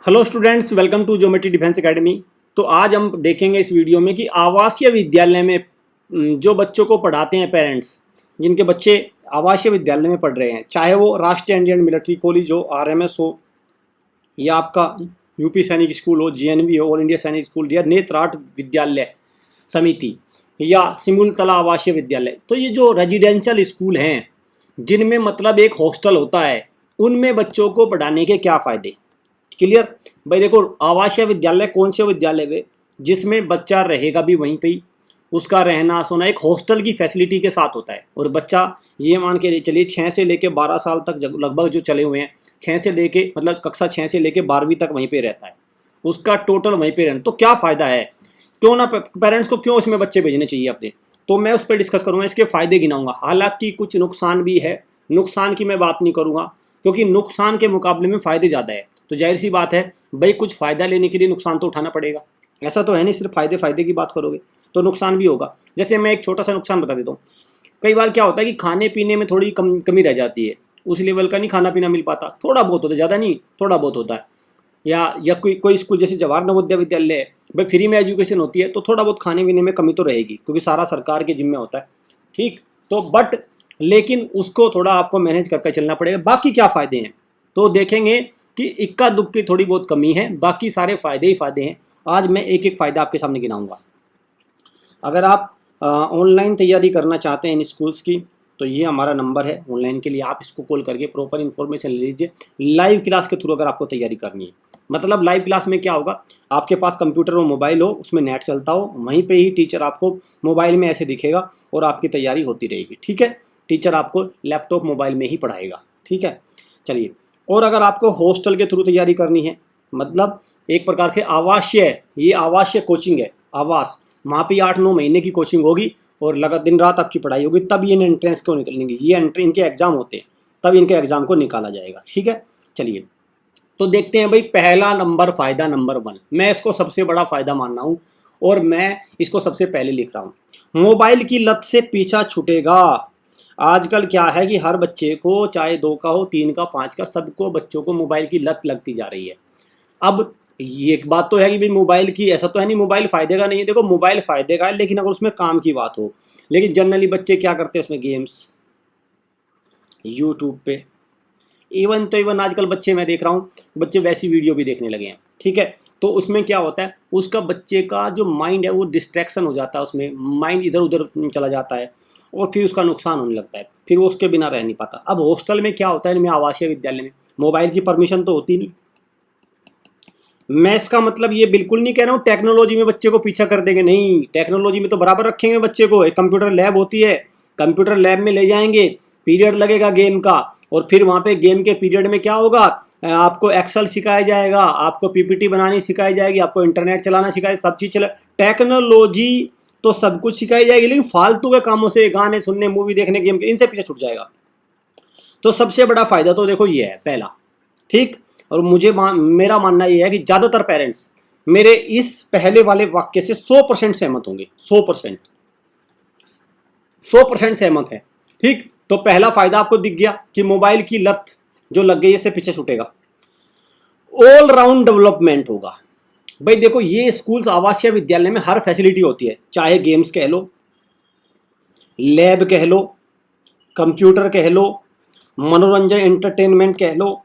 Hello students, welcome to geometry defence academy. तो आज हम देखेंगे इस वीडियो में कि आवासीय विद्यालय में जो बच्चों को पढ़ाते हैं पेरेंट्स, जिनके बच्चे आवासीय विद्यालय में पढ़ रहे हैं, चाहे वो राष्ट्रीय इंडियन मिलिट्री कॉलेज हो, आरएमएस हो, या आपका यूपी सैनिक स्कूल हो, जीएनवी हो, ऑल इंडिया सैनिक स्कूल, या नेत्राट विद्यालय समिति, या सिमुलतला आवासीय विद्यालय। तो ये जो रेजिडेंशियल स्कूल हैं जिनमें मतलब एक हॉस्टल होता है, उनमें बच्चों को पढ़ाने के क्या फ़ायदे। क्लियर भाई। देखो, आवासीय विद्यालय कौन से विद्यालय वे जिसमें बच्चा रहेगा भी वहीं पे ही, उसका रहना सोना एक हॉस्टल की फैसिलिटी के साथ होता है। और बच्चा ये मान के चलिए 6 से लेके 12 साल तक लगभग जो चले हुए हैं, 6 से लेके मतलब कक्षा 6 से लेके 12वीं तक वहीं पे रहता है, उसका टोटल वहीं पे रहना। तो क्या फ़ायदा है, क्यों ना पेरेंट्स को क्यों इसमें बच्चे भेजने चाहिए अपने। तो मैं उस पर डिस्कस करूँगा, इसके फ़ायदे गिनाऊंगा। हालांकि कुछ नुकसान भी है, नुकसान की मैं बात नहीं करूँगा क्योंकि नुकसान के मुकाबले में फ़ायदे ज़्यादा है। तो जाहिर सी बात है भाई, कुछ फ़ायदा लेने के लिए नुकसान तो उठाना पड़ेगा। ऐसा तो है नहीं सिर्फ फ़ायदे की बात करोगे तो नुकसान भी होगा। जैसे मैं एक छोटा सा नुकसान बता देता हूँ। कई बार क्या होता है कि खाने पीने में थोड़ी कमी रह जाती है, उस लेवल का नहीं खाना पीना मिल पाता, थोड़ा बहुत होता है, ज़्यादा नहीं, थोड़ा बहुत होता है। या कोई स्कूल जैसे जवाहर नवोदय विद्यालय है, भाई फ्री में एजुकेशन होती है, तो थोड़ा बहुत खाने पीने में कमी तो रहेगी क्योंकि सारा सरकार के जिम्मे होता है। ठीक, तो बट लेकिन उसको थोड़ा आपको मैनेज करके चलना पड़ेगा। बाकी क्या फ़ायदे हैं तो देखेंगे कि इक्का दुक्का की थोड़ी बहुत कमी है, बाकी सारे फ़ायदे ही फ़ायदे हैं। आज मैं एक एक फ़ायदा आपके सामने गिनाऊंगा। अगर आप ऑनलाइन तैयारी करना चाहते हैं इन स्कूल्स की, तो ये हमारा नंबर है ऑनलाइन के लिए। आप इसको कॉल करके प्रॉपर इन्फॉर्मेशन ले लीजिए। लाइव क्लास के थ्रू अगर आपको तैयारी करनी है, मतलब लाइव क्लास में क्या होगा, आपके पास कंप्यूटर और मोबाइल हो, उसमें नेट चलता हो, वहीं पे ही टीचर आपको मोबाइल में ऐसे दिखेगा और आपकी तैयारी होती रहेगी। ठीक है, टीचर आपको लैपटॉप मोबाइल में ही पढ़ाएगा। ठीक है, चलिए। और अगर आपको हॉस्टल के थ्रू तैयारी करनी है, मतलब एक प्रकार के आवासीय, ये आवासीय कोचिंग है, आवास, वहाँ पे 8-9 महीने की कोचिंग होगी और लगा दिन रात आपकी पढ़ाई होगी, तब ये एंट्रेंस को निकलेंगे। ये इनके एग्ज़ाम होते हैं, तब इनके एग्ज़ाम को निकाला जाएगा। ठीक है, चलिए। तो देखते हैं भाई, पहला नंबर फ़ायदा नंबर 1, मैं इसको सबसे बड़ा फ़ायदा मान रहा हूँ और मैं इसको सबसे पहले लिख रहा हूँ। मोबाइल की लत से पीछा छूटेगा। आजकल क्या है कि हर बच्चे को, चाहे 2 का हो, 3 का, 5 का, सबको बच्चों को मोबाइल की लत लगती जा रही है। अब ये एक बात तो है कि भाई मोबाइल की, ऐसा तो है नहीं मोबाइल फ़ायदे का नहीं है। देखो, मोबाइल फ़ायदे का है, लेकिन अगर उसमें काम की बात हो। लेकिन जनरली बच्चे क्या करते हैं उसमें, गेम्स, यूट्यूब पे, इवन आजकल बच्चे, मैं देख रहा हूँ बच्चे वैसी वीडियो भी देखने लगे हैं। ठीक है, तो उसमें क्या होता है, उसका बच्चे का जो माइंड है वो डिस्ट्रैक्शन हो जाता है, उसमें माइंड इधर उधर चला जाता है और फिर उसका नुकसान होने लगता है, फिर वो उसके बिना रह नहीं पाता। अब हॉस्टल में क्या होता है, इनमें आवासीय विद्यालय में मोबाइल की परमिशन तो होती नहीं। मैं इसका मतलब ये बिल्कुल नहीं कह रहा हूँ टेक्नोलॉजी में बच्चे को पीछा कर देंगे, नहीं, टेक्नोलॉजी में तो बराबर रखेंगे बच्चे को। एक कंप्यूटर लैब होती है, कंप्यूटर लैब में ले जाएंगे, पीरियड लगेगा गेम का, और फिर वहाँ पे गेम के पीरियड में क्या होगा, आपको एक्सेल सिखाया जाएगा, आपको पीपीटी बनानी सिखाई जाएगी, आपको इंटरनेट चलाना सिखाया, सब चीज़ चला, टेक्नोलॉजी तो सब कुछ सिखाई जाएगी, लेकिन फालतू के कामों से, गाने सुनने, मूवी देखने, गेम के, इनसे पीछे छूट जाएगा। तो सबसे बड़ा फायदा तो देखो ये है पहला। ठीक, और मेरा मानना ये है कि ज़्यादातर पेरेंट्स मेरे इस पहले वाले वाक्य से 100% सहमत होंगे। 100% सहमत है। ठीक, तो पहला फायदा आपको दिख गया कि मोबाइल की लत जो लग गई इससे पीछे छूटेगा। ऑल राउंड डेवलपमेंट होगा। भाई देखो, ये स्कूल्स आवासीय विद्यालय में हर फैसिलिटी होती है, चाहे गेम्स कह लो, लैब कह लो, कंप्यूटर कह लो, मनोरंजन एंटरटेनमेंट कह लो,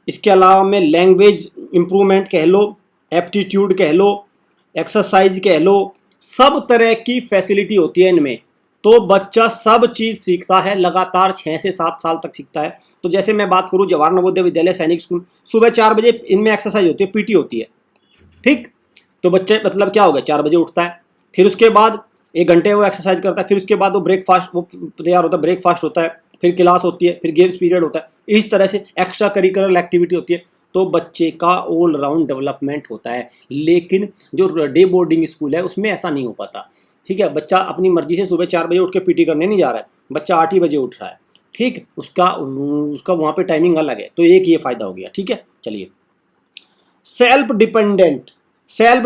इसके अलावा में लैंग्वेज इम्प्रूवमेंट कह लो, एप्टीट्यूड कह लो, एक्सरसाइज कह लो, सब तरह की फैसिलिटी होती है इनमें। तो बच्चा सब चीज़ सीखता है, लगातार 6 से 7 साल तक सीखता है। तो जैसे मैं बात करूँ जवाहर नवोदय विद्यालय सैनिक स्कूल, सुबह 4 बजे इनमें एक्सरसाइज होती है, पीटी होती है। ठीक, तो बच्चे मतलब क्या हो गया, 4 बजे उठता है, फिर उसके बाद 1 घंटे वो एक्सरसाइज करता है, फिर उसके बाद वो ब्रेकफास्ट, वो तैयार होता है, ब्रेकफास्ट होता है, फिर क्लास होती है, फिर गेम्स पीरियड होता है, इस तरह से एक्स्ट्रा करिकुलर एक्टिविटी होती है। तो बच्चे का ऑल राउंड डेवलपमेंट होता है। लेकिन जो डे बोर्डिंग स्कूल है उसमें ऐसा नहीं हो पाता। ठीक है, बच्चा अपनी मर्जी से सुबह 4 बजे उठ के पीटी करने नहीं जा रहा है, बच्चा 8 ही बजे उठ रहा है। ठीक, उसका वहाँ पे टाइमिंग अलग है। तो एक ये फ़ायदा हो गया। ठीक है, चलिए। सेल्फ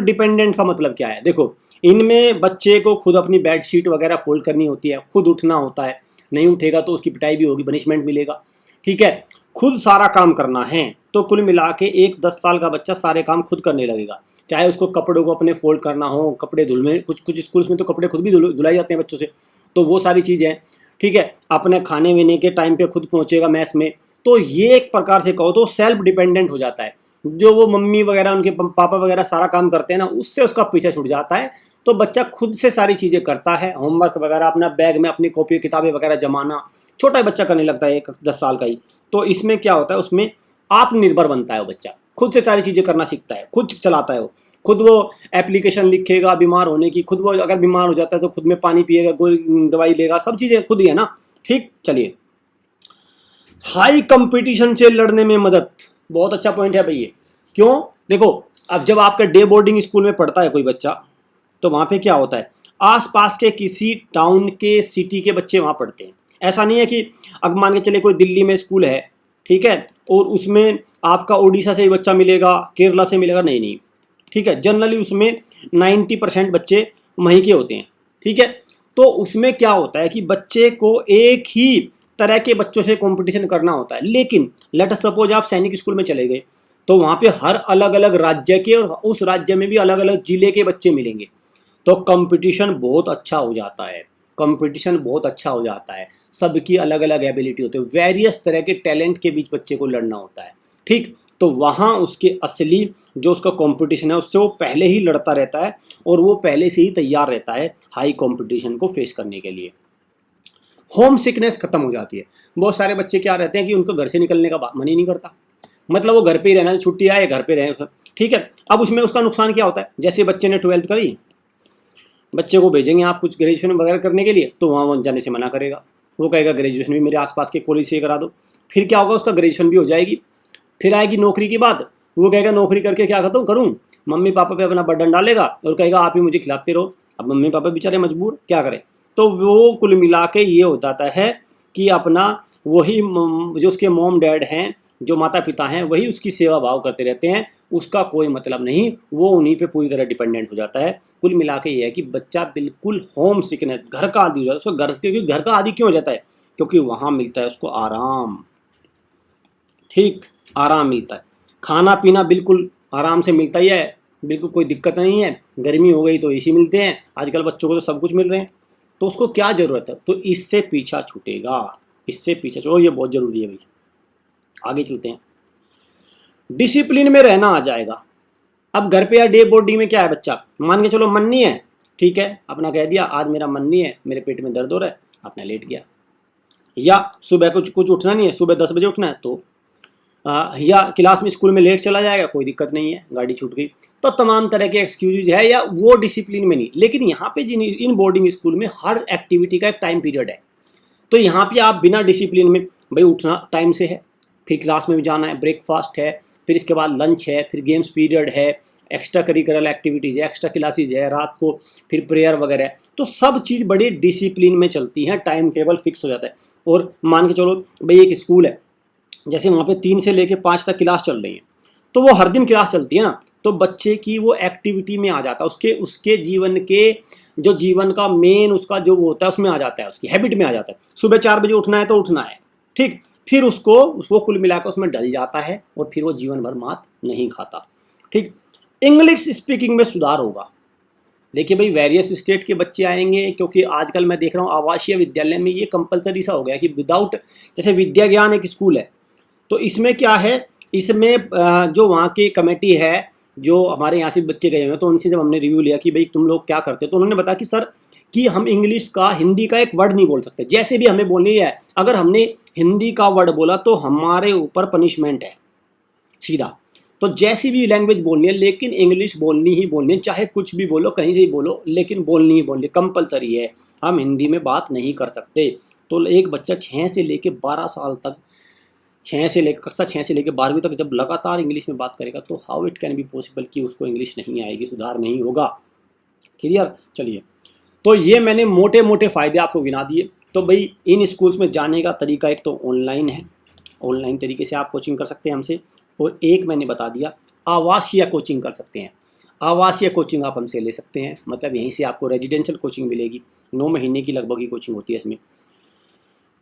डिपेंडेंट का मतलब क्या है, देखो, इनमें बच्चे को खुद अपनी बेडशीट वगैरह फोल्ड करनी होती है, खुद उठना होता है, नहीं उठेगा तो उसकी पिटाई भी होगी, पनिशमेंट मिलेगा। ठीक है, खुद सारा काम करना है। तो कुल मिला के एक 10 साल का बच्चा सारे काम खुद करने लगेगा। चाहे उसको कपड़ों को अपने फोल्ड करना हो, कपड़े धुलने, कुछ कुछ स्कूल्स में तो कपड़े खुद भी धुलाए जाते हैं बच्चों से, तो वो सारी चीज़ें, ठीक है। अपने खाने पीने के टाइम पे खुद पहुंचेगा मैस में। तो ये एक प्रकार से कहो तो सेल्फ डिपेंडेंट हो जाता है। जो वो मम्मी वगैरह उनके पापा वगैरह सारा काम करते हैं ना, उससे उसका पीछे छूट जाता है। तो बच्चा खुद से सारी चीज़ें करता है, होमवर्क वगैरह अपना बैग में अपनी कॉपी किताबें वगैरह जमाना छोटा बच्चा करने लगता है, 10 साल का ही। तो इसमें क्या होता है, उसमें आत्मनिर्भर बनता है वो बच्चा, खुद से सारी चीज़ें करना सीखता है, खुद चलाता है वो, खुद वो एप्लीकेशन लिखेगा बीमार होने की, खुद वो अगर बीमार हो जाता है तो खुद में पानी पिएगा, कोई दवाई लेगा, सब चीज़ें खुद ही है ना। ठीक, चलिए। हाई कंपटीशन से लड़ने में मदद, बहुत अच्छा पॉइंट है भाई ये। क्यों? देखो, अब जब आपका डे बोर्डिंग स्कूल में पढ़ता है कोई बच्चा, तो वहाँ पे क्या होता है, आसपास के किसी टाउन के सिटी के बच्चे वहाँ पढ़ते हैं। ऐसा नहीं है कि अब मान के चले कोई दिल्ली में स्कूल है, ठीक है, और उसमें आपका उड़ीसा से ही बच्चा मिलेगा, केरला से मिलेगा, नहीं नहीं, ठीक है। जनरली उसमें 90% बच्चे वहीं के होते हैं, ठीक है। तो उसमें क्या होता है कि बच्चे को एक ही तरह के बच्चों से कंपटीशन करना होता है। लेकिन लेट अस सपोज आप सैनिक स्कूल में चले गए, तो वहाँ पे हर अलग अलग राज्य के और उस राज्य में भी अलग अलग जिले के बच्चे मिलेंगे, तो कंपटीशन बहुत अच्छा हो जाता है। कंपटीशन बहुत अच्छा हो जाता है, सबकी अलग अलग एबिलिटी होती है, वेरियस तरह के टैलेंट के बीच बच्चे को लड़ना होता है, ठीक। तो वहाँ उसके असली जो उसका कंपटीशन है उससे वो पहले ही लड़ता रहता है, और वो पहले से ही तैयार रहता है हाई कंपटीशन को फेस करने के लिए। होम सिकनेस खत्म हो जाती है। बहुत सारे बच्चे क्या रहते हैं कि उनको घर से निकलने का मन ही नहीं करता, मतलब वो घर पे ही रहना, छुट्टी आए घर पे रहे, ठीक है। अब उसमें उसका नुकसान क्या होता है, जैसे बच्चे ने 12th करी, बच्चे को भेजेंगे आप कुछ ग्रेजुएशन वगैरह करने के लिए, तो वहाँ जाने से मना करेगा, वो कहेगा ग्रेजुएशन भी मेरे आसपास के कॉलेज से करा दो। फिर क्या होगा, उसका ग्रेजुएशन भी हो जाएगी। फिर आएगी नौकरी की बात, वो कहेगा नौकरी करके क्या करूँ, मम्मी पापा पे अपना बर्डन डालेगा और कहेगा आप ही मुझे खिलाते रहो। अब मम्मी पापा बेचारे मजबूर, क्या करें। तो वो कुल मिला के ये हो जाता है कि अपना वही जो उसके मॉम डैड हैं, जो माता पिता हैं, वही उसकी सेवा भाव करते रहते हैं, उसका कोई मतलब नहीं, वो उन्हीं पे पूरी तरह डिपेंडेंट हो जाता है। कुल मिला के ये है कि बच्चा बिल्कुल होम सिकनेस, घर का आदी हो जाता है उसको। घर का आदी क्यों हो जाता है, क्योंकि वहाँ मिलता है उसको आराम, ठीक, आराम मिलता है। खाना पीना बिल्कुल आराम से मिलता ही है, बिल्कुल कोई दिक्कत नहीं है। गर्मी हो गई तो एसी मिलते हैं, आजकल बच्चों को तो सब कुछ मिल रहे हैं, तो उसको क्या ज़रूरत है। तो इससे पीछा छूटेगा, इससे पीछा छूटो, ये बहुत ज़रूरी है भाई। आगे चलते हैं। डिसिप्लिन में रहना आ जाएगा। अब घर पे या डे बोर्डिंग में क्या है, बच्चा मान के चलो मन नहीं है, ठीक है, अपना कह दिया आज मेरा मन नहीं है, मेरे पेट में दर्द हो रहा है, अपना लेट गया। या सुबह कुछ उठना नहीं है, सुबह 10 बजे उठना है, तो या क्लास में स्कूल में लेट चला जाएगा, कोई दिक्कत नहीं है, गाड़ी छूट गई। तो तमाम तरह के एक्सक्यूज है, या वो डिसिप्लिन में नहीं। लेकिन यहाँ पे जिन इन बोर्डिंग स्कूल में हर एक्टिविटी का एक टाइम पीरियड है, तो यहाँ पे आप बिना डिसिप्लिन में, भाई उठना टाइम से है, फिर क्लास में भी जाना है, ब्रेकफास्ट है, फिर इसके बाद लंच है, फिर गेम्स पीरियड है, एक्स्ट्रा करिकुलर एक्टिविटीज़ है, एक्स्ट्रा क्लासेज है, रात को फिर प्रेयर वगैरह है। तो सब चीज़ बड़े डिसिप्लिन में चलती हैं, टाइम टेबल फिक्स हो जाता है। और मान के चलो भाई एक स्कूल है, जैसे वहाँ पे 3 से लेके 5 तक क्लास चल रही है, तो वो हर दिन क्लास चलती है ना, तो बच्चे की वो एक्टिविटी में आ जाता है, उसके जीवन के जो जीवन का मेन उसका जो वो होता है उसमें आ जाता है, उसकी हैबिट में आ जाता है। सुबह 4 बजे उठना है तो उठना है, ठीक, फिर उसको कुल मिलाकर उसमें डल जाता है, और फिर वो जीवन भर मात नहीं खाता, ठीक। इंग्लिश स्पीकिंग में सुधार होगा। देखिए भाई, वेरियस स्टेट के बच्चे आएंगे, क्योंकि आजकल मैं देख रहा हूँ आवासीय विद्यालय में ये कंपलसरी सा हो गया कि विदाउट, जैसे विद्या ज्ञान एक स्कूल है, तो इसमें क्या है, इसमें जो वहाँ की कमेटी है, जो हमारे यहाँ से बच्चे गए हुए हैं, तो उनसे जब हमने रिव्यू लिया कि भाई तुम लोग क्या करते हो, तो उन्होंने बताया कि सर कि हम इंग्लिश का, हिंदी का एक वर्ड नहीं बोल सकते, जैसे भी हमें बोलनी है, अगर हमने हिंदी का वर्ड बोला तो हमारे ऊपर पनिशमेंट है सीधा। तो जैसी भी लैंग्वेज बोलनी है, लेकिन इंग्लिश बोलनी ही बोलनी है, चाहे कुछ भी बोलो, कहीं से ही बोलो, लेकिन बोलनी ही बोलनी, कंपलसरी है, हम हिंदी में बात नहीं कर सकते। तो एक बच्चा 6 से लेकर 12 साल तक, कक्षा 6 से लेकर 12वीं तक जब लगातार इंग्लिश में बात करेगा, तो how it can be possible कि उसको इंग्लिश नहीं आएगी, सुधार नहीं होगा। क्लियर? चलिए, तो ये मैंने मोटे मोटे फ़ायदे आपको गिना दिए। तो भाई इन स्कूल्स में जाने का तरीका एक तो ऑनलाइन है, ऑनलाइन तरीके से आप कोचिंग कर सकते हैं हमसे, और एक मैंने बता दिया आवासीय कोचिंग कर सकते हैं। आवासीय कोचिंग आप हमसे ले सकते हैं, मतलब यहीं से आपको रेजिडेंशियल कोचिंग मिलेगी, 9 महीने की लगभग की कोचिंग होती है इसमें।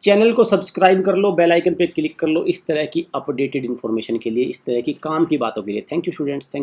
चैनल को सब्सक्राइब कर लो, बेल आइकन पे क्लिक कर लो इस तरह की अपडेटेड इन्फॉर्मेशन के लिए, इस तरह की काम की बातों के लिए। Thank you students, thank